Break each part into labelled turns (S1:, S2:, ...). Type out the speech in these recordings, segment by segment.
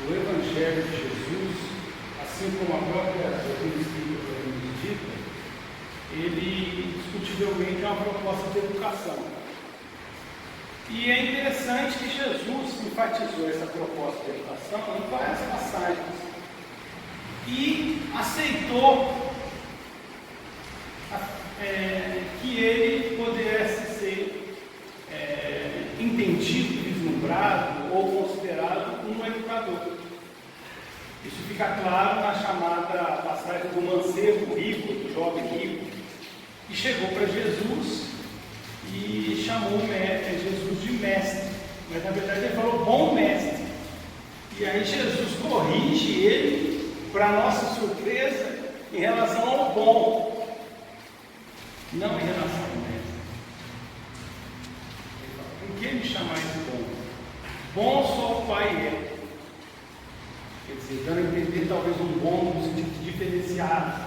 S1: o Evangelho de Jesus, assim como a própria doutrina espírita nos dita, ele indiscutivelmente é uma proposta de educação. E é interessante que Jesus enfatizou essa proposta de educação em várias passagens e aceitou que ele pudesse ser entendido, vislumbrado ou considerado um educador. Isso fica claro na chamada passagem do mancebo rico, do jovem rico, que chegou para Jesus e chamou Jesus de mestre, mas na verdade ele falou bom mestre. E aí Jesus corrige ele, para nossa surpresa, em relação ao bom, não em relação ao mestre. Ele fala, por que me chamais de bom? Bom só o Pai é. Quer dizer, dando a entender talvez um bom no sentido diferenciado,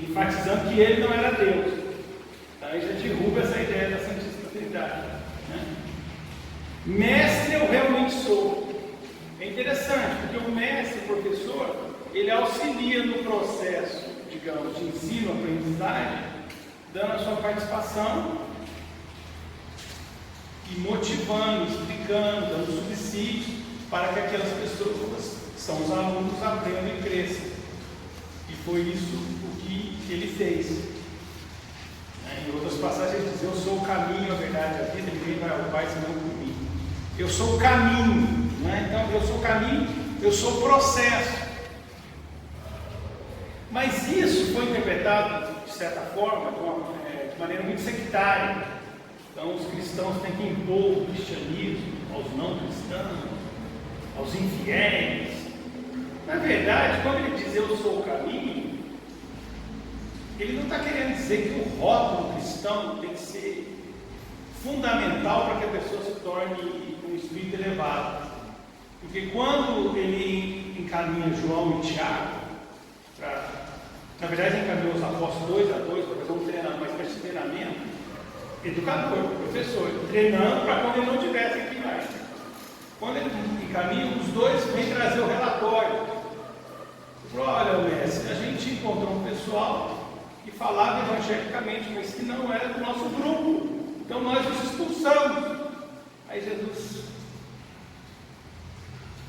S1: enfatizando que ele não era Deus. Aí já derruba essa ideia da Santíssima Trindade, né? Mestre eu realmente sou. É interessante, porque o mestre, o professor, ele auxilia no processo, digamos, de ensino, aprendizagem, dando a sua participação e motivando, explicando, dando subsídio para que aquelas pessoas, que são os alunos, aprendam e cresçam. E foi isso o que ele fez. Em outras passagens ele diz, eu sou o caminho, a verdade, a vida, ninguém vai ao Pai senão por mim. Eu sou o caminho, né? Então eu sou o caminho, eu sou o processo. Mas isso foi interpretado, de certa forma, de maneira muito sectária. Então os cristãos têm que impor o cristianismo aos não cristãos, aos infiéis. Na verdade, quando ele diz eu sou o caminho, ele não está querendo dizer que o rótulo cristão tem que ser fundamental para que a pessoa se torne um espírito elevado. Porque quando ele encaminha João e Tiago, na verdade encaminhou os apóstolos 2 a 2 para fazer um treinamento, uma espécie de treinamento, educador, professor, treinando para quando ele não tivesse aqui mais. Quando ele encaminha, os dois vêm trazer o relatório. Ele falou, olha, mestre, a gente encontrou um pessoal que falava evangelicamente, mas que não era do nosso grupo. Então nós os expulsamos. Aí Jesus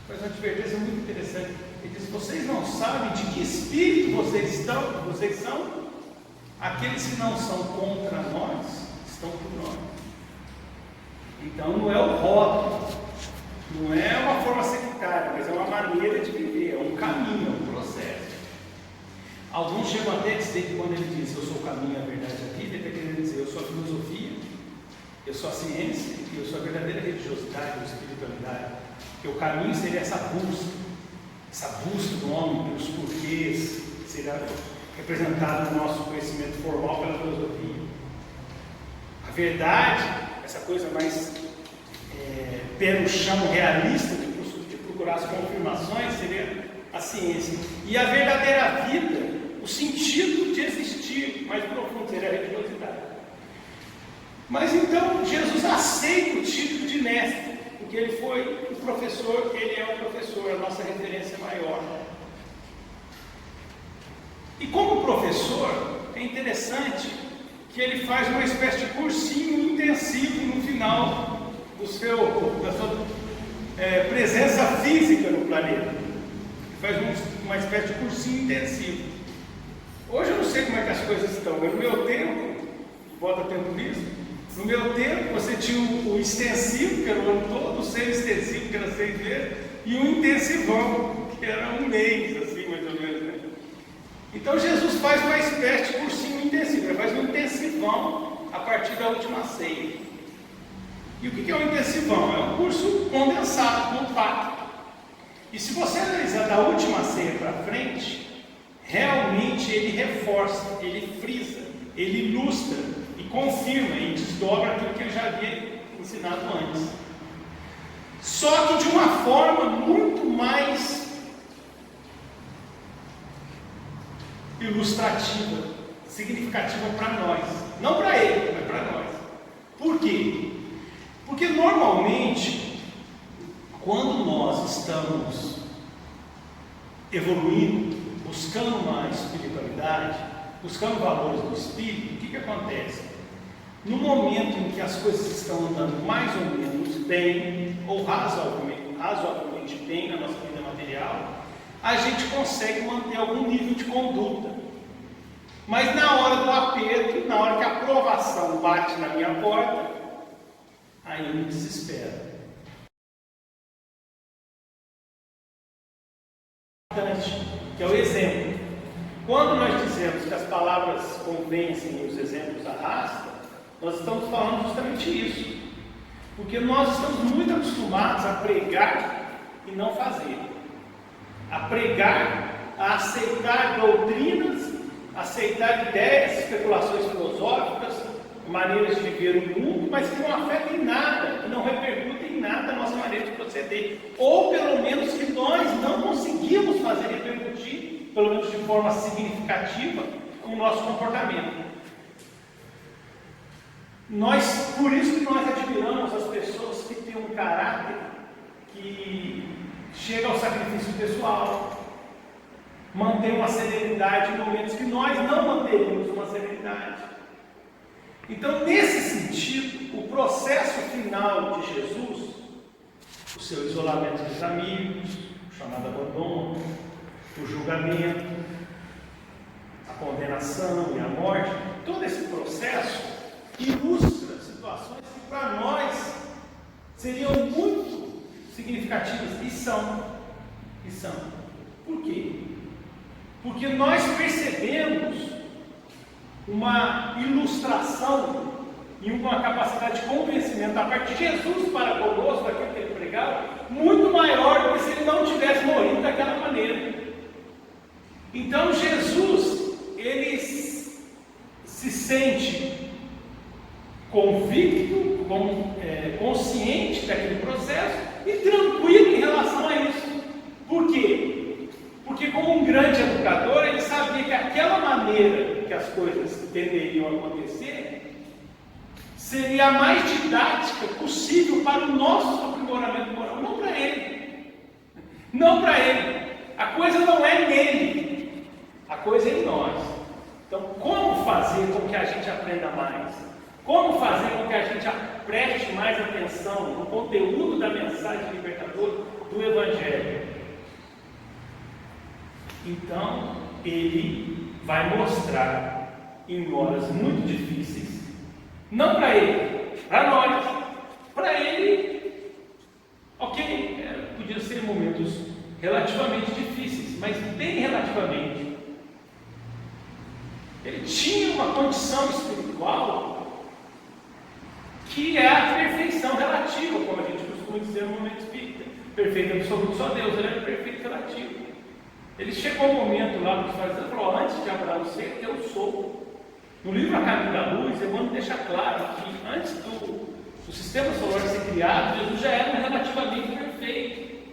S1: faz uma advertência muito interessante. Ele diz, vocês não sabem de que espírito vocês são? Aqueles que não são contra nós, estão por nós. Então não é o rótulo, não é uma forma sectária, mas é uma maneira de viver, é um caminho, é um processo. Alguns chegam até a dizer que quando ele diz eu sou o caminho, a verdade e a vida, ele está querendo dizer eu sou a filosofia, eu sou a ciência e eu sou a verdadeira religiosidade, a espiritualidade. Porque o caminho seria essa busca do homem pelos porquês, seria representado no nosso conhecimento formal pela filosofia. A verdade, essa coisa mais pé no chão, realista, de procurar as confirmações, seria a ciência. E a verdadeira vida, o sentido de existir mais profundo, seria a religiosidade. Mas então Jesus aceita o título de mestre, porque ele foi o professor, ele é o professor, a nossa referência maior. E como professor, é interessante que ele faz uma espécie de cursinho intensivo no final da sua presença física no planeta. Ele faz uma espécie de cursinho intensivo. Hoje eu não sei como é que as coisas estão, mas no meu tempo, bota tempo nisso, no meu tempo você tinha o extensivo, que era o ano todo, o semi-extensivo, que era 6 vezes, e o intensivão, que era um mês, assim, mais ou menos, né? Então Jesus faz uma espécie de cursinho intensivo, ele faz um intensivão a partir da última ceia. E o que é um intensivão? É um curso condensado, compacto. E se você analisar da última ceia para frente, realmente ele reforça, ele frisa, ele ilustra e confirma e desdobra aquilo que ele já havia ensinado antes. Só que de uma forma muito mais ilustrativa, significativa para nós. Não para ele, mas para nós. Por quê? Porque normalmente, quando nós estamos evoluindo, buscando uma espiritualidade, buscando valores do espírito, o que acontece? No momento em que as coisas estão andando mais ou menos bem, ou razoavelmente bem na nossa vida material, a gente consegue manter algum nível de conduta. Mas na hora do aperto, na hora que a provação bate na minha porta, aí eu me desespero. Que é o exemplo. Quando nós dizemos que as palavras convencem e os exemplos arrastam, nós estamos falando justamente isso. Porque nós estamos muito acostumados a pregar e não fazer. A pregar, a aceitar doutrinas, aceitar ideias, especulações filosóficas, maneiras de ver o mundo, mas que não afetam em nada, que não repercutem em nada a nossa maneira de proceder. Ou pelo menos que nós não conseguimos fazer repercutir, pelo menos de forma significativa, o nosso comportamento. Por isso que nós admiramos as pessoas que têm um caráter que chega ao sacrifício pessoal, mantém uma serenidade em momentos que nós não manteríamos uma serenidade. Então, nesse sentido, o processo final de Jesus, o seu isolamento dos amigos, o chamado abandono, o julgamento, a condenação e a morte, todo esse processo ilustra situações que para nós seriam muito significativas, e são. Por quê? Porque nós percebemos uma ilustração e uma capacidade de convencimento da parte de Jesus para conosco, daquilo que ele pregava, muito maior do que se ele não tivesse morrido daquela maneira. Então Jesus, ele se sente convicto, consciente daquele processo e tranquilo em relação a isso. Por quê? Porque como um grande educador, ele sabia que aquela maneira que as coisas tenderiam a acontecer seria a mais didática possível para o nosso aprimoramento moral, não para ele. Não para ele. A coisa não é nele, a coisa é em nós. Então, como fazer com que a gente aprenda mais? Como fazer com que a gente preste mais atenção no conteúdo da mensagem libertadora do Evangelho? Então, ele vai mostrar em horas muito difíceis, não para ele, para nós. Para ele, ok, podiam ser momentos relativamente difíceis, mas bem relativamente. Ele tinha uma condição espiritual que é a perfeição relativa, como a gente costuma dizer no momento espírita. Perfeito absoluto só Deus, ele era perfeito relativo. Ele chegou um momento lá nos fariseus e falou: antes de Abraão ser, eu sou. No livro A Caminho da Luz, Emmanuel deixa claro que antes do sistema solar ser criado, Jesus já era relativamente perfeito.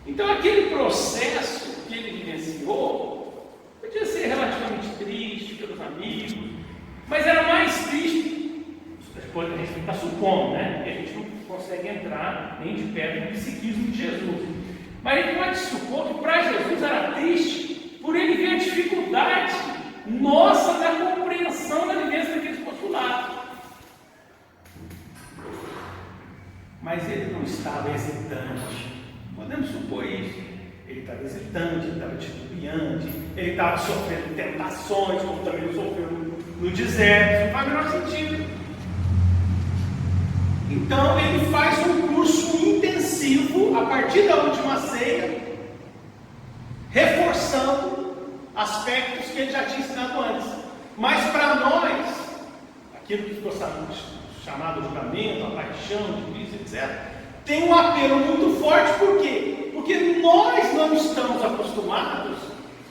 S1: Então aquele processo que ele vivenciou podia ser relativamente triste pelos amigos, mas era mais triste. A gente está supondo, né? Que a gente não consegue entrar nem de perto no psiquismo de Jesus. Mas a gente pode supor que para Jesus era triste por ele ver a dificuldade nossa da compreensão da vivência daqueles postulados. Mas ele não estava hesitante. Podemos supor isso. Ele estava hesitante, ele estava titubeante, ele estava sofrendo tentações, como também ele sofreu no deserto. Não faz o menor sentido. Então ele faz um curso intensivo a partir da última ceia, reforçando aspectos que ele já tinha ensinado antes. Mas para nós, aquilo que ficou chamado julgamento, a paixão, o juízo, etc., tem um apelo muito forte. Por quê? Porque nós não estamos acostumados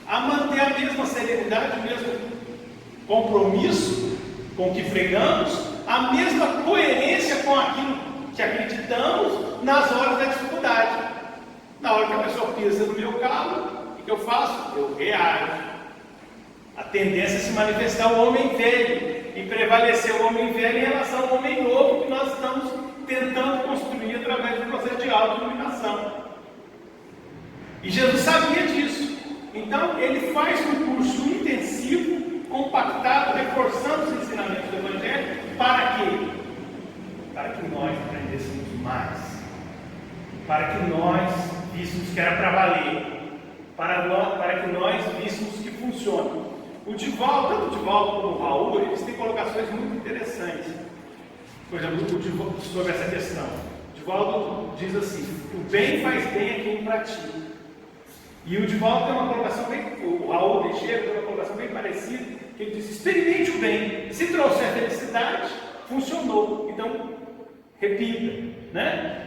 S1: a manter a mesma serenidade, o mesmo compromisso com o que pregamos, a mesma coerência com aquilo que acreditamos nas horas da dificuldade. Na hora que a pessoa pisa no meu calo, o que eu faço? Eu reajo. A tendência é se manifestar o homem velho e prevalecer o homem velho em relação ao homem novo que nós estamos tentando construir através do processo de autoiluminação. E Jesus sabia disso. Então, ele faz um curso intensivo, compactado, reforçando os ensinamentos do Evangelho. Para quê? Para que nós aprendêssemos mais. Para que nós víssemos que era para valer. Para que nós víssemos que funciona. O Divaldo, tanto o Divaldo como o Raul, eles têm colocações muito interessantes. Por exemplo, o Divaldo, sobre essa questão. O Divaldo diz assim: o bem faz bem a quem pratica. E o Divaldo tem uma colocação bem, o Raul Teixeira tem uma colocação bem parecida, que ele diz: experimente o bem. Se trouxer felicidade, funcionou. Então, repita, né?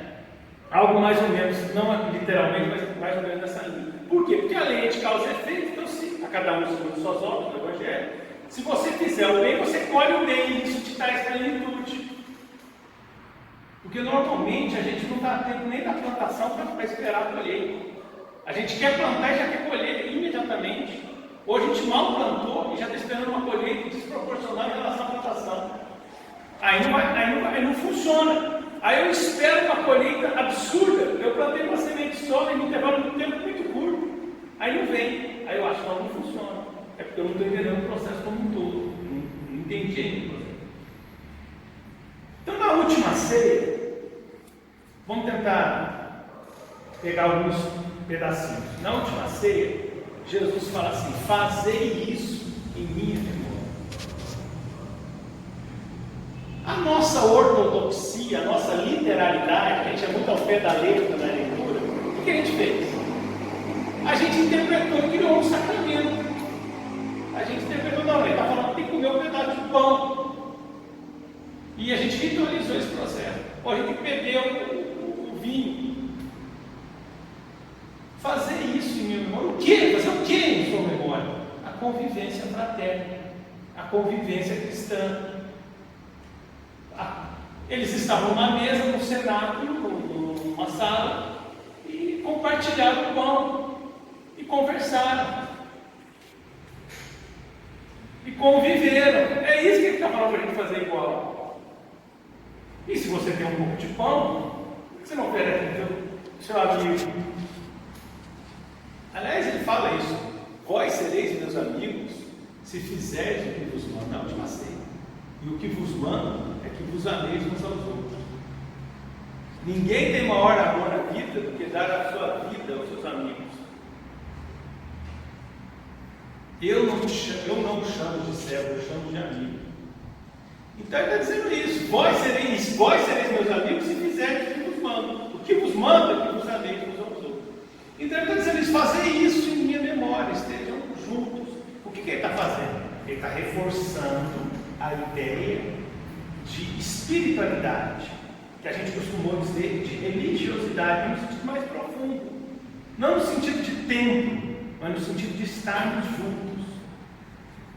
S1: Algo mais ou menos, não literalmente, mas mais ou menos nessa linha. Por quê? Porque a lei é de causa e efeito, então se a cada um segundo suas obras no Evangelho, se você fizer o bem, você colhe o bem, e isso te traz plenitude. Porque normalmente a gente não está tempo nem da plantação para esperar a colheita. A gente quer plantar e já quer colher imediatamente. Ou a gente mal plantou e já está esperando uma colheita desproporcional em relação à plantação. Aí não funciona. Aí eu espero uma colheita absurda. Eu plantei uma semente só em um intervalo de um tempo muito curto. Aí não vem. Aí eu acho que não funciona. É porque eu não estou entendendo o processo como um todo. Não entendi ainda o processo. Então, na última ceia, vamos tentar pegar alguns pedacinhos. Na última ceia, Jesus fala assim: fazei isso em minha memória. A nossa ortodoxia, a nossa literalidade, a gente é muito ao pé da letra da leitura. O que a gente fez? A gente interpretou e criou um sacramento. A gente interpretou, não, ele está falando que tem que comer um pedaço de pão. E a gente ritualizou esse processo. Ou a gente bebeu o vinho. Fazer isso em minha memória. O quê? Fazer o quê em sua memória? A convivência fraterna, a convivência cristã. Eles estavam na mesa, no cenáculo, numa sala, e compartilharam o pão, e conversaram, e conviveram. É isso que ele está falando para a gente fazer igual. E se você tem um pouco de pão, por que você não oferece para o seu amigo? Aliás, ele fala isso: vós sereis meus amigos, se fizerdes o que vos mando. Na última ceia. E o que vos mando é que vos ameis uns aos outros. Ninguém tem maior amor na vida do que dar a sua vida aos seus amigos. Eu não o chamo de servo, eu chamo de amigo. Então ele está dizendo isso: vós sereis meus amigos se fizerem o que vos mando. O que vos manda é que vos ameis uns aos outros. Então ele está dizendo isso: fazei isso em minha memória, estejam juntos. O que ele está fazendo? Ele está reforçando a ideia de espiritualidade, que a gente costumou dizer de religiosidade, no sentido mais profundo, não no sentido de tempo, mas no sentido de estarmos juntos.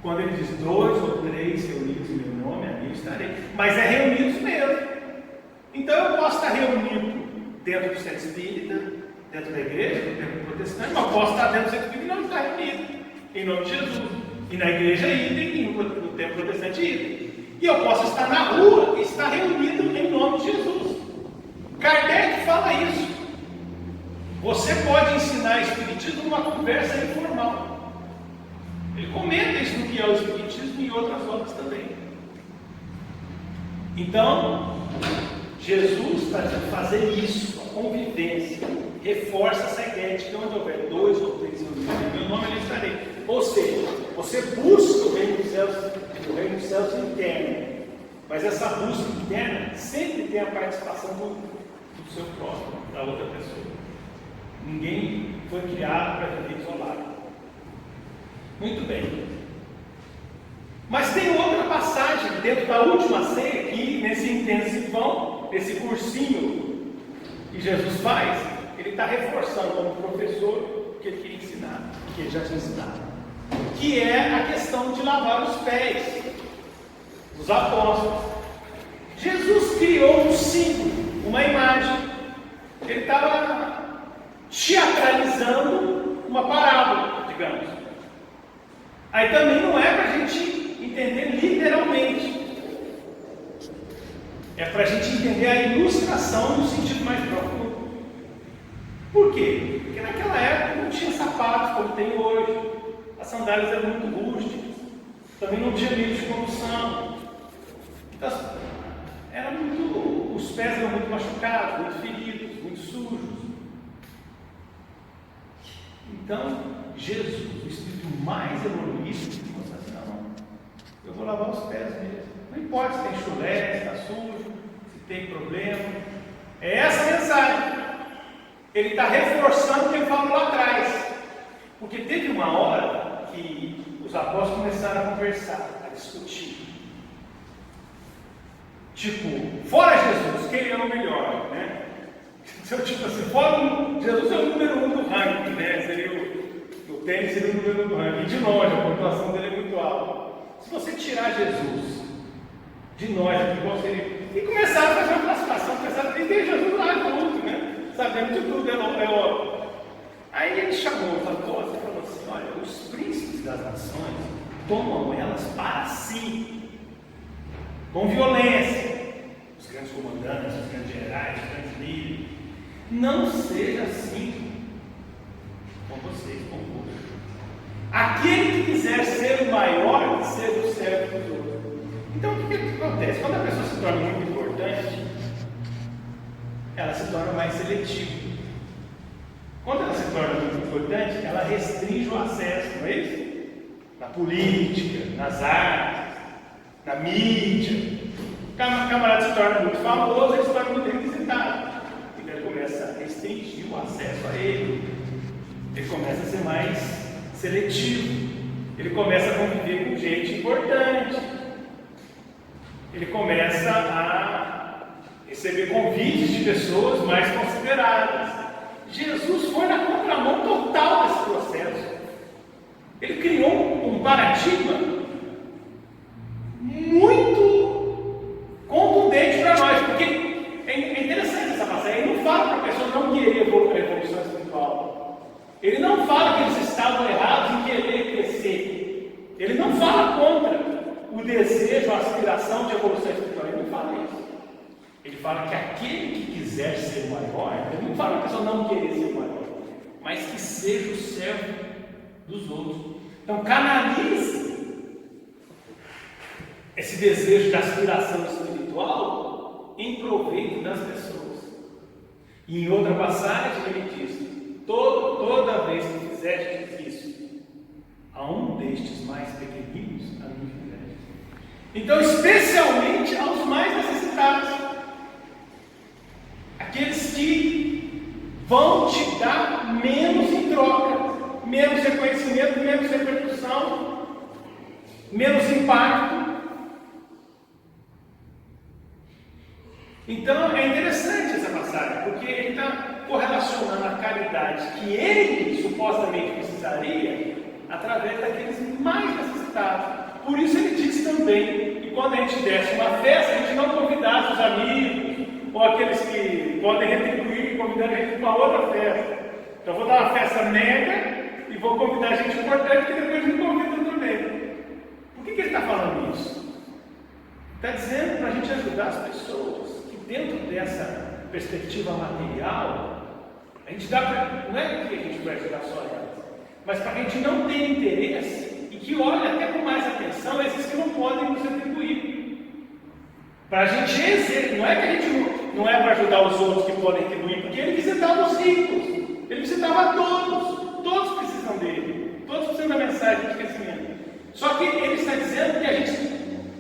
S1: Quando ele diz 2 ou 3 reunidos em meu nome, ali eu estarei, mas é reunidos mesmo. Então eu posso estar reunido dentro do centro espírita, dentro da igreja, do templo protestante, mas posso estar dentro do centro espírita e não estar reunido em nome de Jesus. E na igreja idem, e no templo protestante idem. E eu posso estar na rua e estar reunido em nome de Jesus. Kardec fala isso. Você pode ensinar Espiritismo numa conversa informal. Ele comenta isso no que é o Espiritismo e em outras obras também. Então, Jesus está dizendo fazer isso, a convivência, reforça essa ideia de que onde houver 2 ou 3 reunidos em meu nome, eu estarei. Ou seja, você busca o reino dos céus interno, mas essa busca interna sempre tem a participação do seu próximo, da outra pessoa. Ninguém foi criado para viver isolado. Muito bem. Mas tem outra passagem dentro da última ceia, aqui nesse intensivão, nesse cursinho que Jesus faz, ele está reforçando como professor o que ele queria ensinar, o que ele já tinha ensinado, que é a questão de lavar os pés dos apóstolos. Jesus criou um símbolo, uma imagem. Ele estava teatralizando uma parábola, digamos. Aí também não é para a gente entender literalmente. É para a gente entender a ilustração no sentido mais profundo. Por quê? Porque naquela época não tinha sapatos como tem hoje. As sandálias eram muito rústicas. Também não tinha meio de condução. Então, os pés eram muito machucados, muito feridos, muito sujos. Então, Jesus, o espírito mais evoluído, disse assim: não, eu vou lavar os pés mesmo. Não importa se tem chulé, se está sujo, se tem problema. É essa a mensagem. Ele está reforçando o que ele falou lá atrás. Porque teve uma hora que os apóstolos começaram a conversar, a discutir. Tipo, fora Jesus, quem é o melhor, né? Tipo assim, fora Jesus é o número 1 do ranking, né? O tênis seria o número 1 do ranking. E de longe, a pontuação dele é muito alta. Se você tirar Jesus de nós aqui, qual seria? E começaram a fazer uma classificação, começaram a entender Jesus lá junto, né? Sabendo de tudo, é óbvio. Aí ele chamou os apóstolos e falou assim: olha, os príncipes das nações tomam elas para si, com violência. Os grandes comandantes, os grandes gerais, os grandes líderes. Não seja assim com vocês, convosco. Aquele que quiser ser o maior, seja o servo dos outros. Então o que acontece? Quando a pessoa se torna muito importante, ela se torna mais seletiva. Quando ela se torna muito importante, ela restringe o acesso, não é isso? Na política, nas artes, na mídia. O camarada se torna muito famoso, ele se torna muito requisitado. Então ele começa a restringir o acesso a ele. Ele começa a ser mais seletivo. Ele começa a conviver com gente importante. Ele começa a receber convites de pessoas mais consideradas. Jesus foi na contramão total desse processo. Ele criou um paradigma muito contundente para nós, porque é interessante essa passagem. Ele não fala para a pessoa não querer a evolução espiritual. Ele não fala que eles estavam errados em querer crescer. Ele não fala contra o desejo, a aspiração de evolução espiritual. Ele não fala isso. Ele fala que aquele que quiser ser maior, ele não fala que a pessoa não querer ser maior, mas que seja o servo dos outros. Então canalize esse desejo de aspiração espiritual em proveito das pessoas. E em outra passagem ele diz: toda vez que fizeste isso a um destes mais pequeninos, a mim fizeste. Então, especialmente aos mais necessitados. Aqueles que vão te dar menos em troca, menos reconhecimento, menos repercussão, menos impacto. Então é interessante essa passagem, porque ele está correlacionando a caridade que ele supostamente precisaria através daqueles mais necessitados. Por isso ele diz também que quando a gente desse uma festa, a gente não convidasse os amigos ou aqueles que podem retribuir, convidando a gente para outra festa. Então eu vou dar uma festa mega e vou convidar gente importante que depois me convida também. Por que ele está falando isso? Está dizendo para a gente ajudar as pessoas que dentro dessa perspectiva material, a gente dá para, não é que a gente vai ajudar só elas, mas para a gente não ter interesse e que olhe até com mais atenção esses que não podem nos retribuir. Para a gente exercer, não é que a gente não é para ajudar os outros que podem retribuir, porque ele visitava os ricos, ele visitava todos precisam dele, todos precisam da mensagem de crescimento. Só que ele está dizendo que a gente,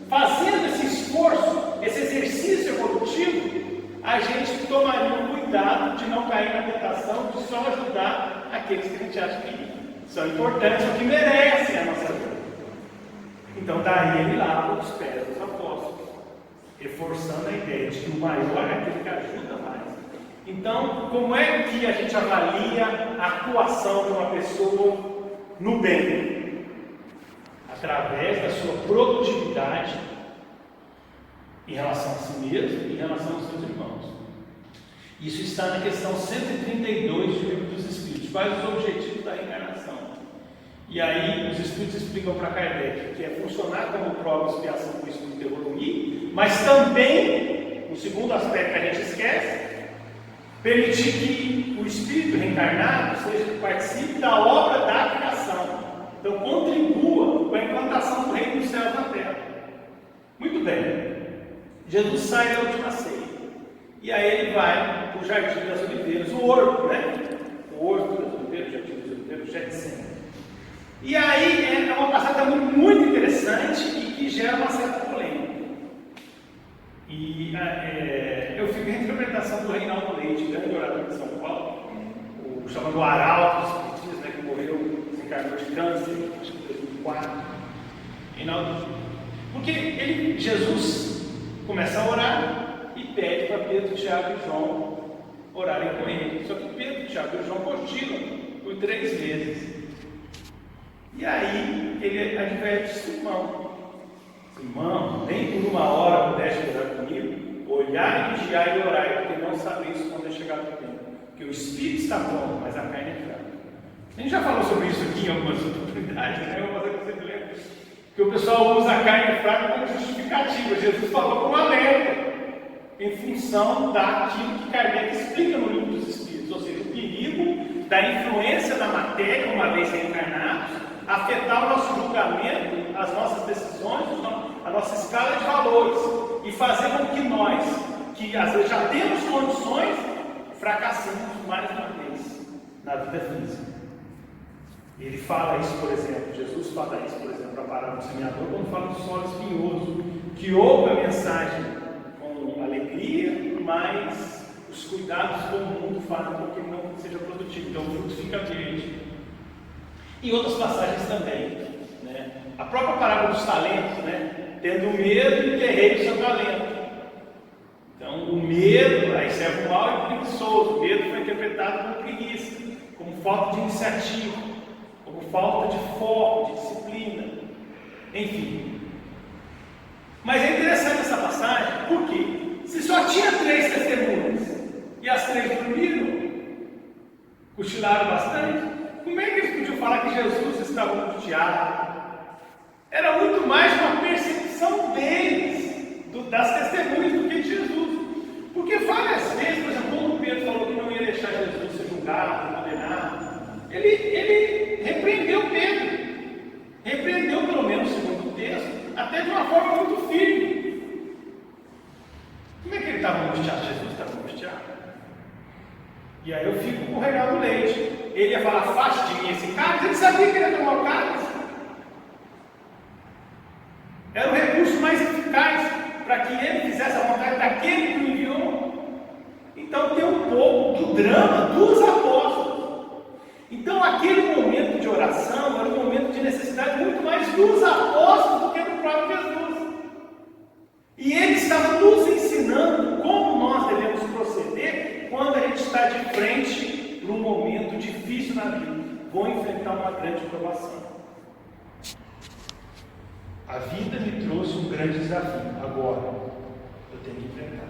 S1: fazendo esse esforço, esse exercício evolutivo, a gente tomaria o cuidado de não cair na tentação de só ajudar aqueles que a gente acha que são importantes ou que merecem a nossa ajuda. Então daí ele lava os pés dos apóstolos, reforçando a ideia de que o maior é aquele que ajuda mais. Então, como é que a gente avalia a atuação de uma pessoa no bem? Através da sua produtividade em relação a si mesmo e em relação aos seus irmãos. Isso está na questão 132 do Livro dos Espíritos. Quais os objetivos da reencarnação? E aí os Espíritos explicam para Kardec que é funcionar como prova e expiação para o espírito evoluir, mas também o segundo aspecto que a gente esquece, permitir que o Espírito reencarnado participe da obra da criação. Então, contribua com a implantação do reino dos céus na terra. Muito bem. Jesus sai da última ceia. E aí ele vai para o Jardim das Oliveiras, o horto, né? O horto das Oliveiras, o Jardim das Oliveiras, o Getsemane. E aí é uma passagem muito interessante e que gera uma certa polêmica. E eu fico em interpretação do Reinaldo Leite, grande orador de São Paulo, o chamado Arauto dos Espiritistas, né, que morreu, desencarnou de câncer, acho que em 2004. Reinaldo, porque Jesus começa a orar e pede para Pedro, Tiago e João orarem com ele. Só que Pedro, Tiago e João cochilam por 3 vezes. E aí ele adverte Simão: Simão, nem por 1 hora pudeste orar comigo, olhar e vigiar e orar, porque não sabeis quando é chegado o tempo. Porque o espírito está pronto, mas a carne é fraca. A gente já falou sobre isso aqui em algumas oportunidades, né? Eu vou fazer que você me lembre. Que o pessoal usa a carne fraca como justificativa. Jesus falou com um alerta, em função daquilo que Kardec explica no Livro dos Espíritos, ou seja, o perigo da influência da matéria, uma vez reencarnados, afetar o nosso julgamento, as nossas decisões, a nossa escala de valores, e fazer com que nós, que às vezes já temos condições, fracassemos mais uma vez na vida física. Ele fala isso, por exemplo, Jesus fala isso, por exemplo, para a parábola do semeador, quando fala do solo espinhoso, que ouve a mensagem com alegria, mas os cuidados com o mundo fazem com que ele não seja produtivo, então o fruto fica verde. E outras passagens também, né? A própria parábola dos talentos, né? Tendo medo, enterrei o seu talento. Então, o medo, aí serve o mal e preguiçoso. O medo foi interpretado como preguiça, como falta de iniciativa, como falta de foco, de disciplina, enfim. Mas é interessante essa passagem, por quê? Se só tinha 3 testemunhas e as 3 dormiram, cochilaram bastante, como é que eles podiam falar que Jesus estava angustiado? Era muito mais uma percepção deles, das testemunhas, do que de Jesus. Porque várias vezes, por exemplo, quando Pedro falou que não ia deixar Jesus ser julgado, condenado, ele repreendeu Pedro. Repreendeu, pelo menos segundo o texto, até de uma forma muito firme. Como é que ele estava angustiado? Jesus estava angustiado. E aí eu fico com o Reinaldo Leite. Ele ia falar, afaste de mim esse cálice. Ele sabia que ele ia tomar o cálice. Era o recurso mais eficaz para que ele fizesse a vontade daquele que o enviou. Então tem um pouco do drama dos apóstolos. Então aquele momento de oração era um momento de necessidade muito mais dos apóstolos do que do próprio Jesus. E ele estava nos ensinando como nós devemos proceder quando a gente está de frente num momento difícil na vida. Vou enfrentar uma grande provação. A vida me trouxe um grande desafio. Agora, eu tenho que enfrentar.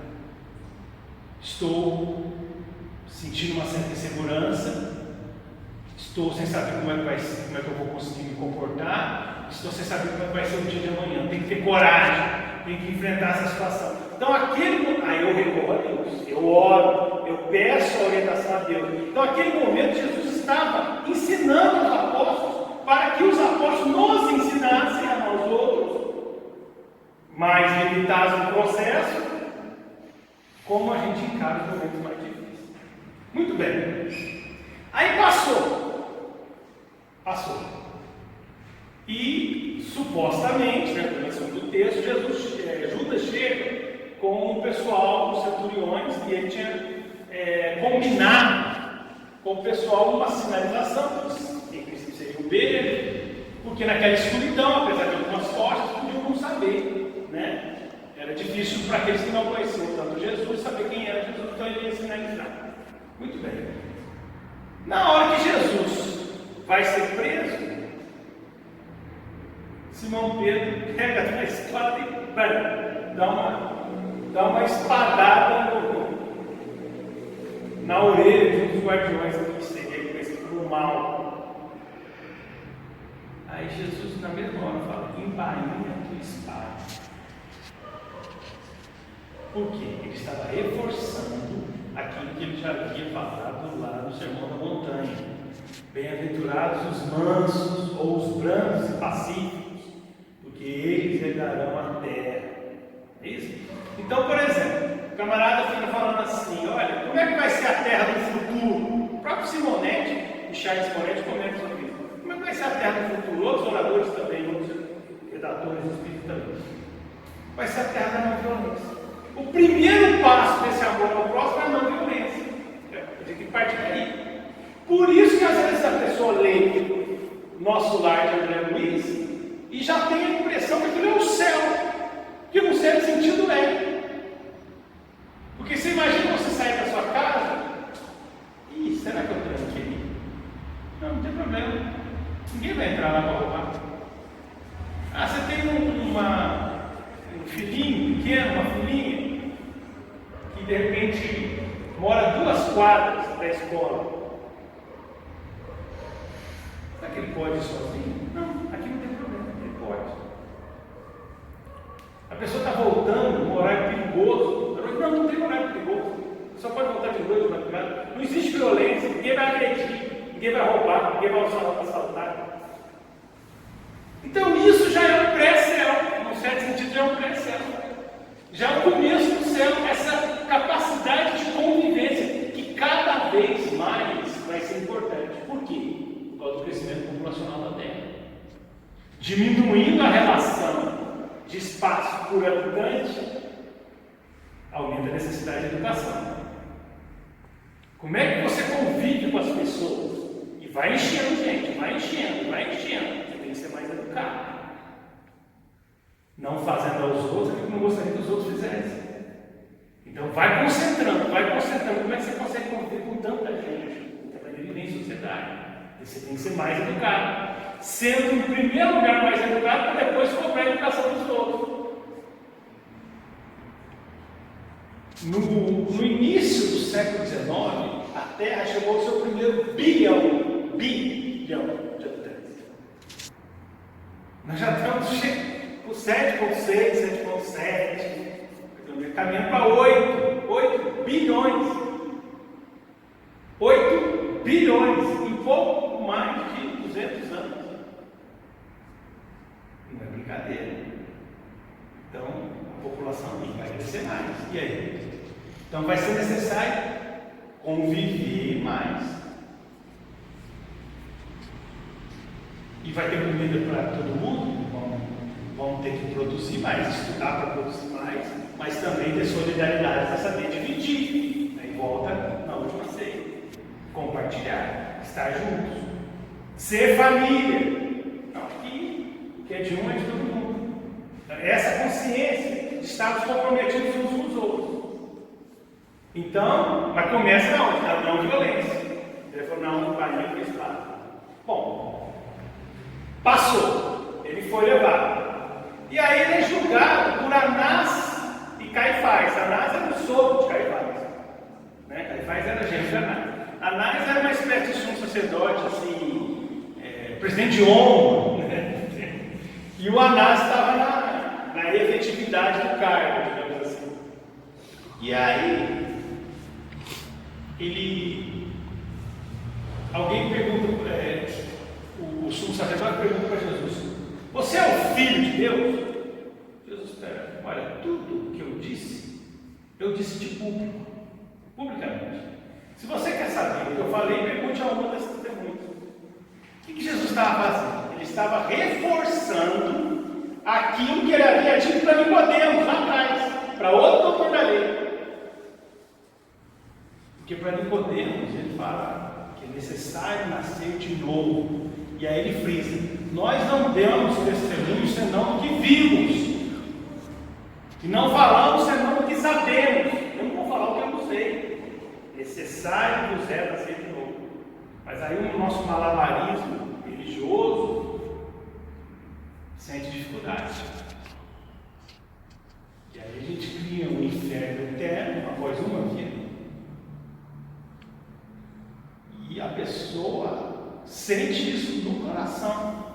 S1: Estou sentindo uma certa insegurança. Estou sem saber como é que eu vou conseguir me comportar. Estou sem saber como é que vai ser o dia de amanhã. Tem que ter coragem. Tem que enfrentar essa situação. Então, aí eu recorro a Deus. Eu oro. Eu peço a orientação a Deus. Então, naquele momento, Jesus estava ensinando os apóstolos para que os apóstolos nos ensinassem a nós outros, mais limitados no processo, como a gente encara os momentos mais difíceis. Muito bem. Aí passou. E, supostamente, na menção do texto, Judas chega com o pessoal dos centuriões e ele tinha combinado com o pessoal uma sinalização, em princípio seria um beijo, porque naquela escuridão, apesar de algumas tochas, podiam não saber, né? Era difícil para aqueles que não conheciam tanto Jesus saber quem era Jesus, então ele ia sinalizar. Muito bem. Na hora que Jesus vai ser preso, Simão Pedro pega a espada e dá uma espadada na orelha de um dos guardiões que seria conhecido como mal. Aí Jesus, na mesma hora, fala: embainha a tua espada. Por quê? Ele estava reforçando aquilo que ele já havia falado lá no Sermão da Montanha. Bem-aventurados os mansos ou os brandos e pacíficos, porque eles herdarão a terra. É isso? Então, por exemplo, o camarada fica falando assim: olha, como é que vai ser a terra do futuro? O próprio Simonetti e Charles Simonetti comentam sobre isso. Como é que vai ser a terra do futuro? Outros oradores também, outros redatores do Espírito também. Vai ser a terra da não violência. O primeiro passo desse amor ao próximo é a não violência. Tem que partir daí. Por isso que às vezes a pessoa lê Nosso Lar de André Luiz e já tem a impressão que aquilo é o céu. Que no certo sentido é. Porque você imagina você sair da sua casa e será que eu tenho que ir? Não tem problema. Ninguém vai entrar lá para roubar. Ah, você tem um filhinho pequeno, uma filhinha, que de repente mora 2 quadras da escola. Será que ele pode ir sozinho? Não, aqui não tem problema, ele pode. A pessoa está voltando num horário perigoso. Não tem horário perigoso. Só pode voltar de noite, madrugada. Não existe violência, ninguém vai agredir, ninguém vai roubar, ninguém vai assaltar. Então isso já é um pré-céu, num certo sentido já é um pré-céu. Já é o começo do céu, essa capacidade de convivência, que cada vez mais vai ser importante. Por quê? Por causa do crescimento populacional da Terra. Diminuindo a relação de espaço por habitante, aumenta a necessidade de educação. Como é que você convive com as pessoas? E vai enchendo, gente, vai enchendo, vai enchendo. Você tem que ser mais educado. Não fazendo aos outros aquilo que não gostaria que os outros fizessem. Então vai concentrando, vai concentrando. Como é que você consegue conviver com tanta gente? Para viver em sociedade. Você tem que ser mais educado. Sendo, em primeiro lugar, mais educado, para depois cobrar a educação dos outros. No início do século XIX, a Terra chegou ao seu primeiro bilhão de habitantes. Nós já estamos com 7,6, 7,7, caminhando para 8 bilhões. 8 bilhões em pouco mais de 200 anos. Não é brincadeira. Então, a população vai crescer mais. E aí? Então, vai ser necessário conviver mais. E vai ter comida para todo mundo? Vão ter que produzir mais, estudar para produzir mais, mas também ter solidariedade para saber dividir. Aí volta na última ceia. Compartilhar, estar juntos. Ser família. Não, que é de um é de todo mundo. Essa consciência de estarmos comprometidos uns com os outros. Então, mas começa na onde? Na não violência. Ele falou, não vai para espada. Bom, passou. Ele foi levado. E aí ele é julgado por Anás e Caifás. Anás era o sogro de Caifás. Né? Caifás era genro de Anás. Anás era uma espécie de sumo sacerdote, assim, presidente de honra. Né? E o Anás estava na efetividade do cargo, digamos assim. E aí, alguém pergunta, o sumo sacerdote pergunta para Jesus: você é o Filho de Deus? Jesus, espera, olha, tudo que eu disse de público, publicamente. Se você quer saber o que eu falei, pergunte a uma das testemunhas. O que Jesus estava fazendo? Ele estava reforçando aquilo que ele havia dito para Nicodemos lá atrás, para outro doutor da lei. Porque para Nicodemos ele fala que é necessário nascer de novo. E aí ele frisa: nós não damos testemunho senão do que vimos. E não falamos senão do que sabemos. Eu não vou falar o que eu não sei. Necessário vos é nascer de novo. Mas aí o nosso malabarismo religioso sente dificuldade. E aí a gente cria um inferno eterno após uma vida. E a pessoa sente isso no coração.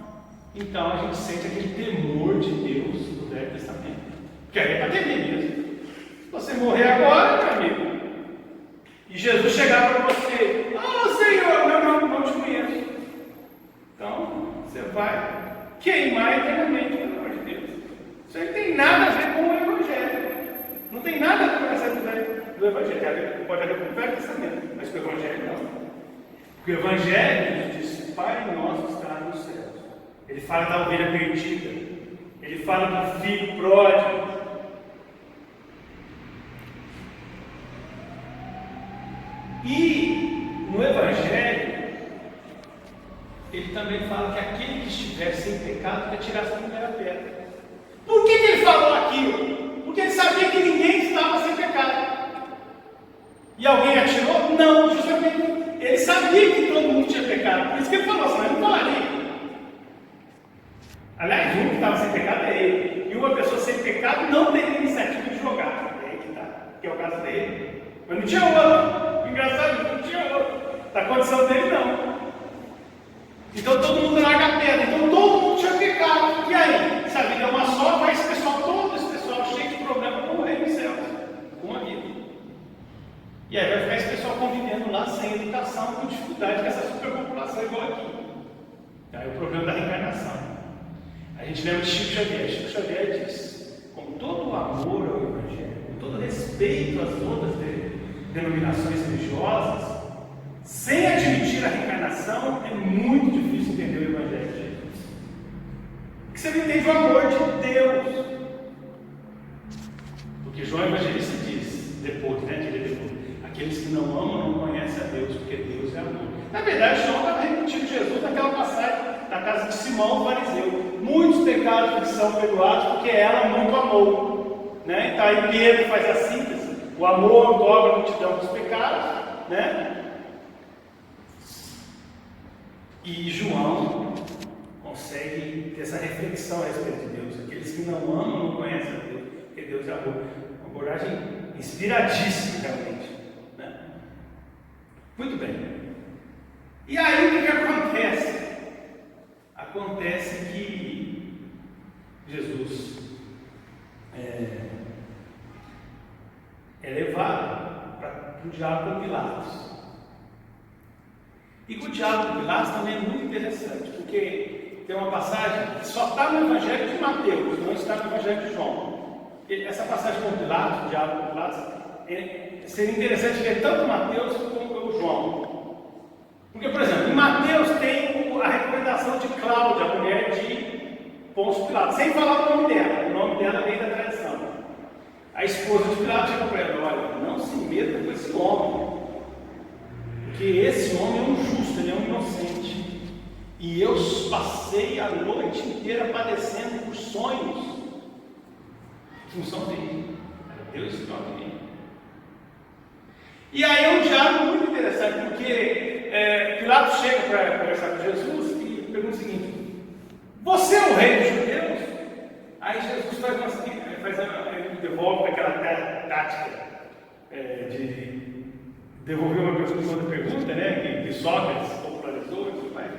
S1: Então a gente sente aquele temor de Deus no Velho Testamento. Que aí é para temer mesmo. Você morrer agora, meu amigo, e Jesus chegar para você: Senhor, não te conheço. Então, você vai queimar eternamente, pelo amor de Deus. Isso aí não tem nada a ver com o Evangelho. Não tem nada a ver com essa ideia do Evangelho. Pode haver com o Velho Testamento, mas com o Evangelho não. Porque o Evangelho diz: Pai nosso que está nos céus. Ele fala da ovelha perdida. Ele fala do filho pródigo. E no Evangelho, ele também fala que aquele que estiver sem pecado, que atirasse a primeira pedra. Por que ele falou aquilo? Porque ele sabia que ninguém estava sem pecado. E alguém atirou? Não, justamente. Ele sabia que todo mundo tinha pecado. Por isso que ele falou assim: eu não falaria. Aliás, um que estava sem pecado é ele. E uma pessoa sem pecado não tem iniciativa de jogar. É aí que está. Que é o caso dele. Mas não tinha outro. Engraçado, não tinha outro. Da condição dele, não. Então todo mundo larga a pedra. Então todo mundo tinha pecado. E aí? Se a vida é uma só, vai esse pessoal, todo esse pessoal cheio de problema com o reino dos céus. Com a vida. E aí vai ficar esse pessoal convivendo lá sem educação, com dificuldade, com essa superpopulação igual aqui. Aí o problema da reencarnação. A gente lembra de Chico Xavier. Chico Xavier diz: com todo o amor ao Evangelho, com todo o respeito às outras denominações religiosas, sem admitir a reencarnação, é muito difícil entender o Evangelho de Jesus. Porque você não entende o amor de Deus. Porque João Evangelista diz, depois, aqueles que não amam não conhecem a Deus, porque Deus é amor. Na verdade, João estava repetindo Jesus naquela passagem na casa de Simão, o fariseu. Muitos pecados lhe são perdoados porque ela muito amou. Né? Então aí Pedro faz a síntese: o amor cobre a multidão dos pecados. Né? E João consegue ter essa reflexão a respeito de Deus. Aqueles que não amam não conhecem a Deus, porque Deus é amor. Uma abordagem inspiradíssima, realmente. Né? Muito bem. E aí o que acontece? Acontece que Jesus é levado para o diálogo com Pilatos. E com o diálogo com Pilatos também é muito interessante, porque tem uma passagem que só está no Evangelho de Mateus, não está no Evangelho de João. Essa passagem com Pilatos, o diálogo com Pilatos, seria interessante ver tanto Mateus como o João. Porque, por exemplo, em Mateus tem a recomendação de Cláudia, a mulher de Pôncio Pilatos, sem falar o nome dela. O nome dela vem da tradição. A esposa de Pilatos chega para ela: olha, não se meta com esse homem, porque esse homem é um justo, ele é um inocente. E eu passei a noite inteira padecendo por sonhos, em função dele. Deus se torna em mim. E aí é um diálogo muito interessante, porque Pilatos chega para conversar com Jesus e pergunta o seguinte: você é o rei dos judeus? Aí Jesus ele devolve aquela tática de devolver uma pergunta com outra pergunta, né, que Sócrates popularizou e tudo mais.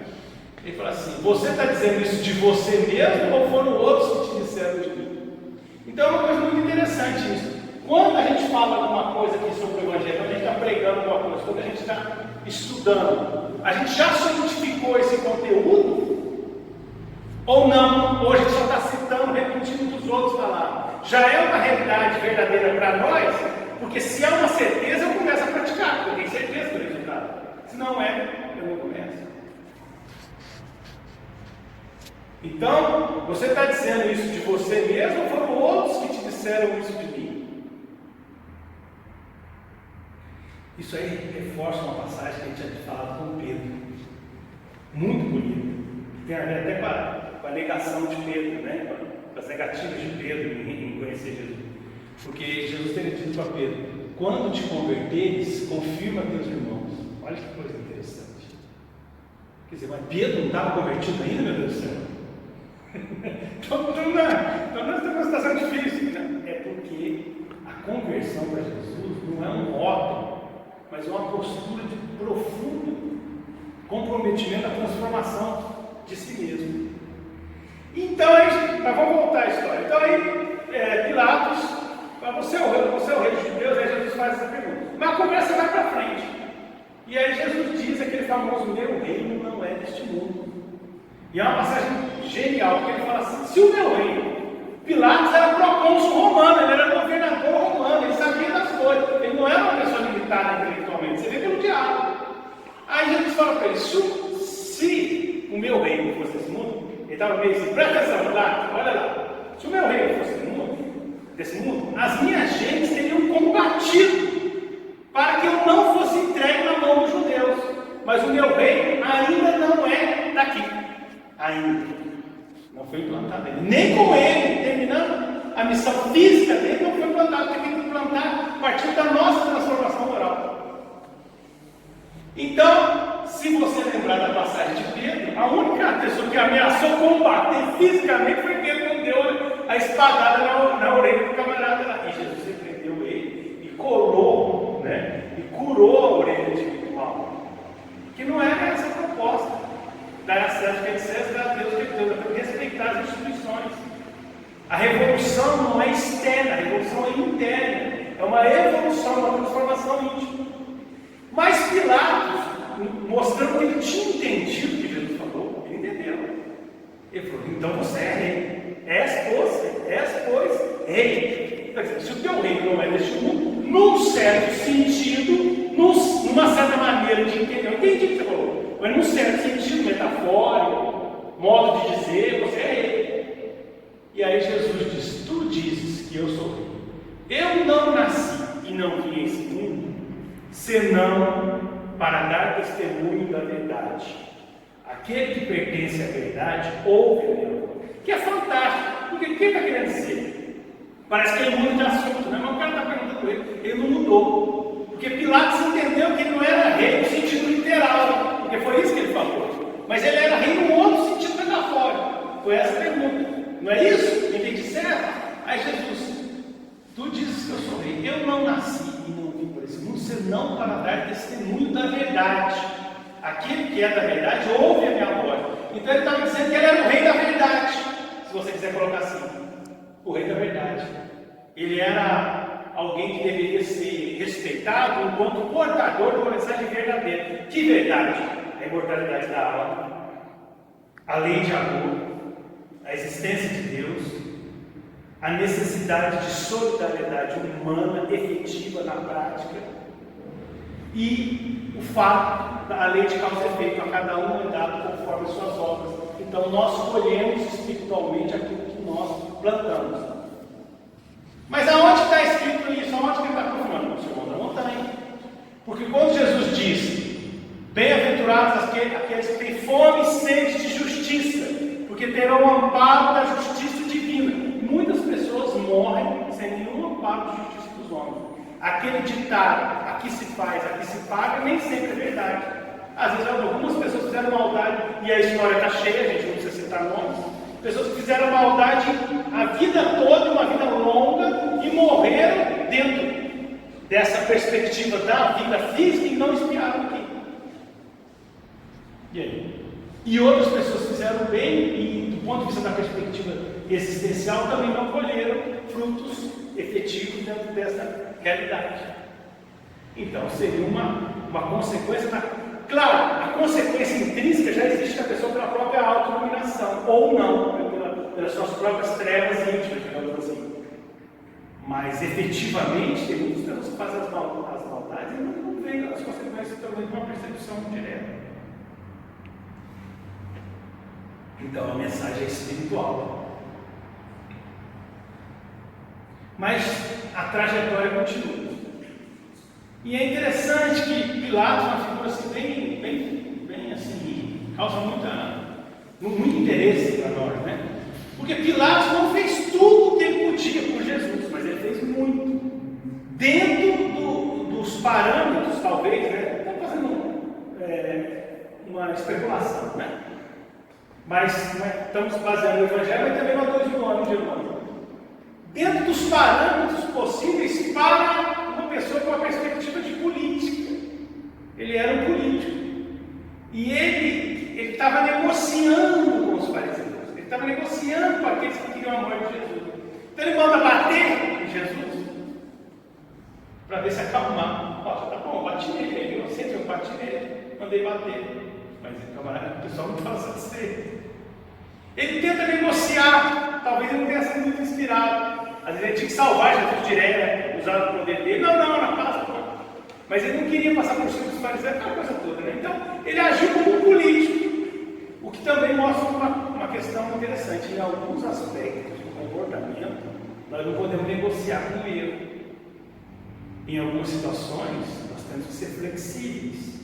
S1: Ele fala assim: você está dizendo isso de você mesmo ou foram outros que te disseram de mim? Então é uma coisa muito interessante isso. Quando a gente fala alguma coisa aqui sobre o Evangelho, quando a gente está pregando alguma coisa, quando a gente está estudando, a gente já solidificou esse conteúdo? Ou não? Ou a gente só está citando, repetindo o que os outros falaram? Já é uma realidade verdadeira para nós, porque se é uma certeza, eu começo a praticar, porque eu tenho certeza do resultado. Se não é, eu não começo. Então, você está dizendo isso de você mesmo ou foram outros que te disseram isso de mim? Isso aí reforça uma passagem que a gente já tinha falado com Pedro, muito bonita, que tem a ver até com a negação de Pedro, né? Com as negativas de Pedro em conhecer Jesus. Porque Jesus teria dito para Pedro: quando te converteres, confirma teus irmãos. Olha que coisa interessante. Quer dizer, mas Pedro não estava convertido ainda, meu Deus do céu? Então nós temos uma situação difícil, né? É porque a conversão para Jesus não é um rótulo, mas uma postura de profundo comprometimento à transformação de si mesmo. Então, mas vamos voltar à história. Então aí Pilatos Você é o rei dos judeus? Aí Jesus faz essa pergunta. Mas a conversa vai para frente. E aí Jesus diz aquele famoso: meu reino não é deste mundo. E é uma passagem genial, porque ele fala assim: se o meu reino, Pilatos era procônsul romano, ele era governador romano, ele sabia das coisas, ele não era uma pessoa limitada intelectualmente, você vê pelo diálogo. Aí Jesus fala para ele: se o meu reino fosse desse mundo, ele estava meio assim, presta atenção, Pilatos, olha lá, se o meu reino fosse desse mundo, as minhas gentes teriam combatido para que eu não fosse entregue na mão dos judeus, mas o meu reino ainda não é daqui, ainda. Não foi implantado ele. Nem com ele, terminando a missão física dele, não foi implantado. Tem que implantar a partir da nossa transformação moral. Então, se você lembrar da passagem de Pedro, a única pessoa que ameaçou combater fisicamente foi Pedro, quando deu a espadada na orelha do camarada lá. E Jesus repreendeu ele e colou, né? E curou a orelha de Paulo. Que não era essa a proposta. Dar a César que é de César, dar a Deus que é de Deus, respeitar as instituições. A revolução não é externa, a revolução é interna, é uma evolução, uma transformação íntima. Mas Pilatos, mostrando que ele tinha entendido o que Jesus falou, ele entendeu. Ele falou: então você é rei, és pois rei. Se o teu reino não é deste mundo, num certo sentido, numa certa maneira de entender, eu entendi o que você falou. Mas num certo sentido metafórico, modo de dizer, você é ele. E aí Jesus diz: tu dizes que eu sou rei. Eu não nasci e não vim a esse mundo, senão para dar testemunho da verdade. Aquele que pertence à verdade, ouve a minha voz. Que é fantástico, porque o que ele está querendo dizer? Parece que ele muda de assunto, né? Mas o cara está perguntando ele não mudou. Porque Pilatos entendeu que ele não era rei no sentido literal. Porque foi isso que ele falou. Mas ele era rei no outro sentido metafórico. Foi essa a pergunta. Não é isso? Entendi certo? Aí Jesus: tu dizes que eu sou rei. Eu não nasci e não vim por esse mundo, senão para dar testemunho da verdade. Aquele que é da verdade ouve a minha voz. Então ele estava dizendo que ele era o rei da verdade. Se você quiser colocar assim, o rei da verdade. Ele era alguém que deveria ser respeitado enquanto portador de uma mensagem verdadeira. Que verdade? A imortalidade da alma, a lei de amor, a existência de Deus, a necessidade de solidariedade humana efetiva na prática e o fato da lei de causa e efeito, a cada um é dado conforme as suas obras. Então nós colhemos espiritualmente aquilo que nós plantamos. Mas aonde está escrito isso? Aonde que ele está confirmando? No Sermão da Montanha. Porque quando Jesus diz: bem-aventurados aqueles que têm fome e sede de justiça, porque terão o amparo da justiça divina. Muitas pessoas morrem sem nenhum amparo de justiça dos homens. Aquele ditado: aqui se faz, aqui se paga, nem sempre é verdade. Às vezes algumas pessoas fizeram maldade, e a história está cheia, a gente não precisa citar nomes. Pessoas que fizeram maldade a vida toda, uma vida longa, e morreram dentro dessa perspectiva da vida física e não espiaram aqui. E aí? E outras pessoas fizeram bem e, do ponto de vista da perspectiva existencial, também não colheram frutos efetivos dentro dessa realidade. Então, seria uma consequência Claro, a consequência intrínseca já existe na pessoa pela própria autoiluminação, ou não, pelas suas próprias trevas íntimas, digamos assim. Mas efetivamente, tem muitas pessoas que fazem as maldades e não veem as consequências também de uma percepção direta. Então a mensagem é espiritual. Mas a trajetória continua. E é interessante que Pilatos é uma figura assim, bem assim, causa muito interesse para nós, né? Porque Pilatos não fez tudo o que ele podia por Jesus, mas ele fez muito. Dentro dos parâmetros, talvez, né? Estamos fazendo uma especulação, né? Mas estamos baseando no Evangelho, mas também no 2000 anos de Evangelho. Dentro dos parâmetros possíveis para uma pessoa com uma perspectiva de política. Ele era um político. E ele estava negociando com os fariseus. Ele estava negociando com aqueles que queriam a morte de Jesus. Então ele manda bater em Jesus. para ver se acalmar. Ó, tá bom, bati nele, ele inocente, eu bati nele, mandei bater. Mas o camarada, o pessoal não estava satisfeito. Ele tenta negociar, talvez ele não tenha sido muito inspirado. Às vezes ele tinha que salvar Jesus direto, usar o poder dele. Não, na Páscoa. Mas ele não queria passar por cima dos fariseus, aquela coisa toda, né? Então, ele agiu como um político, o que também mostra uma questão interessante. Em alguns aspectos do comportamento, nós não podemos negociar com o erro. Em algumas situações, nós temos que ser flexíveis,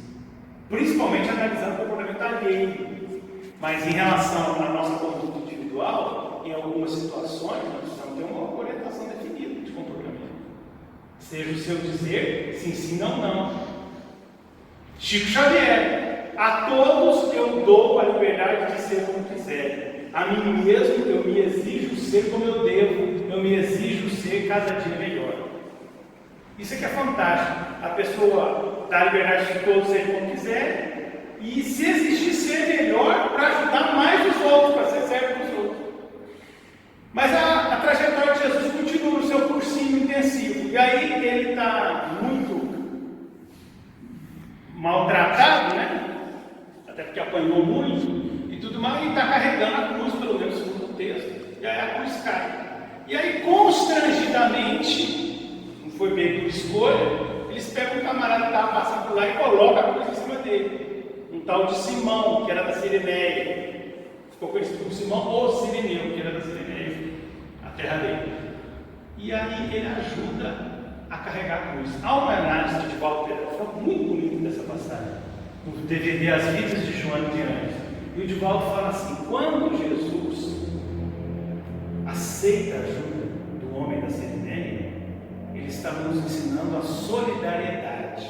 S1: principalmente analisando o comportamento alheio. Mas em relação à nossa conduta individual, em algumas situações, nós precisamos ter uma orientação definida de comportamento. Seja o seu dizer sim, sim, não, não. Chico Xavier: a todos eu dou a liberdade de ser como quiser. A mim mesmo eu me exijo ser como eu devo, eu me exijo ser cada dia melhor. Isso aqui é fantástico. A pessoa dá a liberdade de todos ser como quiser e se exigir ser melhor para ajudar mais os outros, para ser servo dos outros. Mas a trajetória de Jesus continua no seu cursinho intensivo. E aí ele está muito maltratado, né? Até porque apanhou muito e tudo mais, e está carregando a cruz, pelo menos segundo o texto. E aí a cruz cai. E aí, constrangidamente, não foi bem por escolha, eles pegam um camarada que estava passando por lá e colocam a cruz em cima dele. Um tal de Simão, que era da Cireneia. Ficou conhecido como Simão ou Cireneu, que era da Cireneia, a terra dele. E aí ele ajuda a carregar a cruz. Há uma análise de Divaldo Pereira muito bonita dessa passagem, no DVD As Vidas de João de Anjos. E o Divaldo fala assim: quando Jesus aceita a ajuda do homem da Cireneia, ele está nos ensinando a solidariedade,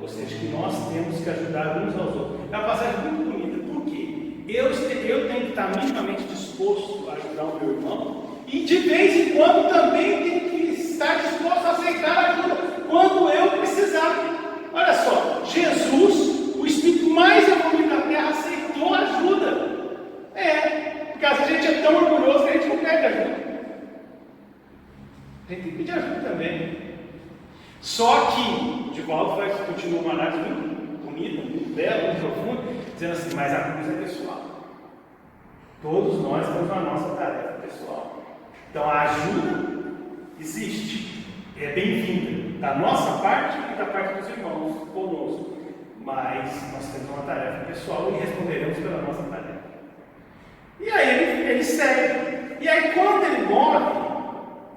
S1: ou seja, que nós temos que ajudar uns aos outros. É uma passagem muito bonita. Por quê? Eu tenho que estar minimamente disposto a ajudar o meu irmão, e de vez em quando também tenho que estar disposto a aceitar a ajuda quando eu precisar. Olha só, Jesus, o espírito mais evoluído da terra, aceitou ajuda. Porque às vezes a gente é tão orgulhoso que a gente não pede ajuda. A gente tem que pedir ajuda também. Só que Divaldo continua uma análise muito bonita, muito bela, muito profunda, dizendo assim: mas a cruz é pessoal. Todos nós temos a nossa tarefa pessoal. Então a ajuda existe, é bem-vinda, da nossa parte e da parte dos irmãos conosco. Mas nós temos uma tarefa pessoal e responderemos pela nossa tarefa. E aí ele segue. E aí quando ele morre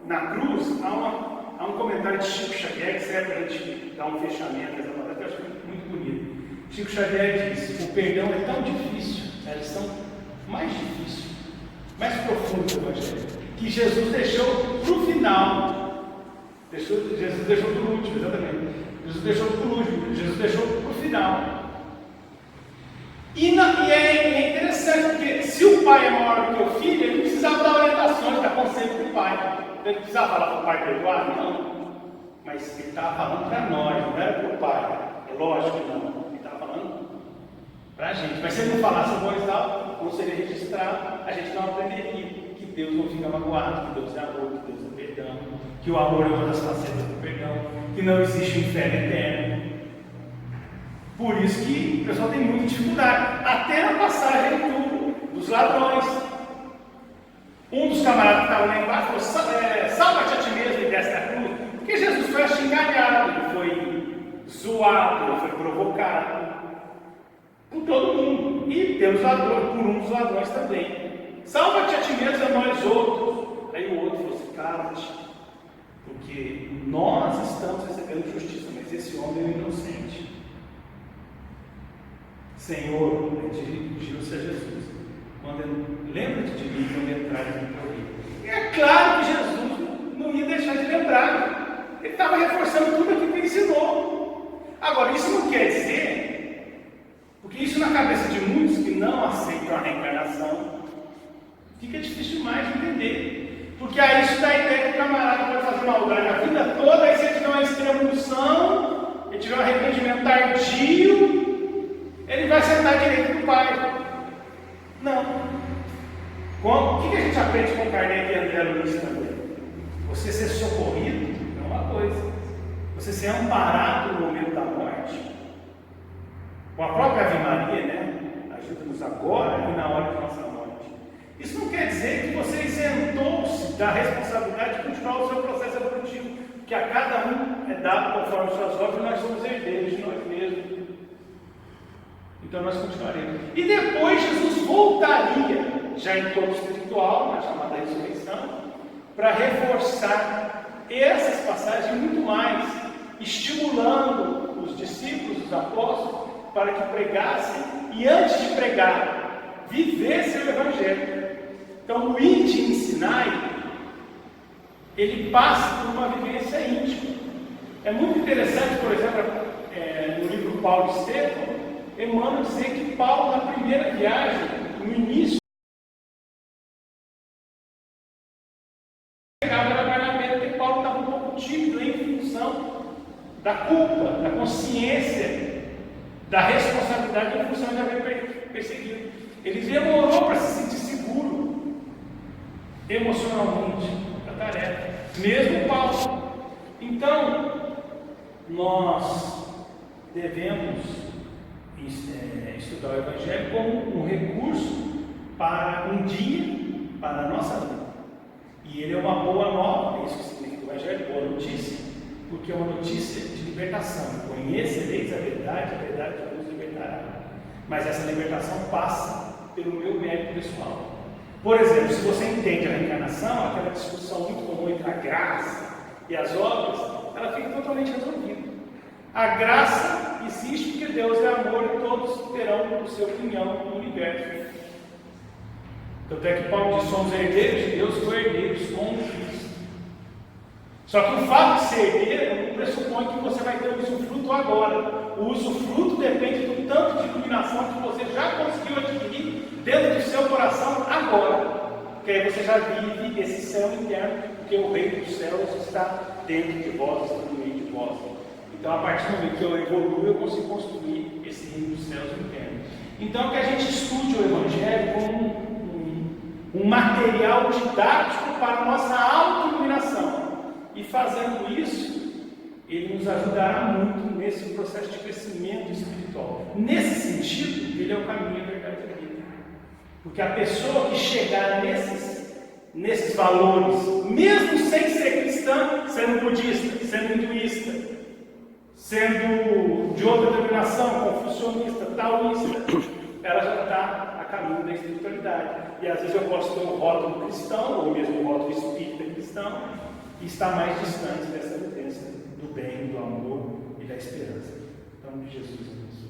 S1: na cruz, há um comentário de Chico Xavier que serve para a gente dar um fechamento dessa palavra, que eu acho muito bonito. Chico Xavier diz: o perdão é tão difícil, é a lição mais difícil, mais profunda do Evangelho, que Jesus deixou para o final. Jesus deixou para o último, exatamente. Jesus deixou para o último, Jesus deixou para o final. E é interessante, porque se o pai é maior do que o filho, ele não precisava dar orientações, dar conselho para o pai. Ele precisava falar para o pai perdoar? Não. Mas ele estava falando para nós, não era para o pai. É lógico que não. Ele estava falando para a gente. Mas se ele não falasse em voz alta, não seria registrado, a gente não aprenderia que Deus não fica magoado, que Deus é amor, que Deus é perdão, que o amor é uma das facetas do perdão, que não existe inferno eterno. Por isso que o pessoal tem muita dificuldade, até na passagem dos ladrões. Um dos camaradas que estava lá embaixo falou: salva-te a ti mesmo e desce da cruz. Porque Jesus foi achingalhado, ele foi zoado, ele foi provocado por todo mundo. E pelos ladrões, por um dos ladrões também. Salva-te a ti mesmo e a nós outros. Aí o outro falou assim: cala-te, porque nós estamos recebendo justiça, mas esse homem é inocente. Senhor, dirigiu-se a Jesus: lembra-te de mim quando entrares no teu reino. E é claro que Jesus não ia deixar de lembrar. Ele estava reforçando tudo aquilo que ele ensinou. Agora, isso não quer dizer, porque isso na cabeça de muitos que não aceitam a reencarnação, fica difícil demais de entender. Porque aí isso dá a ideia que o camarada pode fazer maldade a vida toda, aí se ele tiver uma extrema-unção, ele tiver um arrependimento tardio, ele vai sentar direito com o pai. Não. O que a gente aprende com Kardec e André Luiz também? Você ser socorrido é uma coisa, você você ser amparado no momento da morte, com a própria Ave Maria, né? Ajuda-nos agora e na hora de nossa morte. Isso não quer dizer que você isentou-se da responsabilidade de continuar o seu processo evolutivo, que a cada um é dado conforme suas obras, e nós somos herdeiros de nós mesmos. Então nós continuaremos. E depois Jesus voltaria, já em plano espiritual, na chamada ressurreição, para reforçar essas passagens e muito mais, estimulando os discípulos, os apóstolos, para que pregassem e, antes de pregar, vivessem o Evangelho. Então, o ide e ensinai, ele passa por uma vivência íntima. É muito interessante, por exemplo, no livro Paulo e Estevão, Emmanuel dizer que Paulo, na primeira viagem, no início, era Barnabé, porque Paulo estava um pouco tímido em função da culpa, da consciência, da responsabilidade em função de haver perseguido. Ele demorou para se sentir seguro emocionalmente da tarefa, mesmo Paulo. Então, nós devemos estudar o Evangelho como um recurso para um dia, para a nossa vida. E ele é uma boa nova, é isso que significa o Evangelho, boa notícia, porque é uma notícia de libertação. Conhecereis a verdade vos libertará. Mas essa libertação passa pelo meu mérito pessoal. Por exemplo, se você entende a reencarnação, aquela discussão muito comum entre a graça e as obras, ela fica totalmente resolvida. A graça existe porque Deus é amor e todos terão o seu opinião no universo. Tanto é que Paulo diz: somos herdeiros de Deus, co-herdeiros com Cristo. Só que o fato de ser herdeiro não pressupõe que você vai ter o usufruto agora. O usufruto depende do tanto de iluminação que você já conseguiu adquirir dentro do seu coração agora. Porque aí você já vive esse céu interno, porque o reino dos céus está dentro de vós, está no meio de vós. Então, a partir do momento que eu evoluo, eu consigo construir esse reino dos céus interno. Então, que a gente estude o Evangelho como um material didático para a nossa auto-iluminação. E fazendo isso, ele nos ajudará muito nesse processo de crescimento espiritual. Nesse sentido, ele é o caminho, a verdade e a vida. Porque a pessoa que chegar nesses valores, mesmo sem ser cristã, sendo budista, sendo hinduísta, sendo de outra denominação, confucionista, taoísta, ela já está a caminho da espiritualidade. E às vezes eu posso ter um rótulo cristão, ou mesmo um rótulo espírita cristão, e estar mais distante dessa vivência do bem, do amor e da esperança. Então, Jesus abençoe.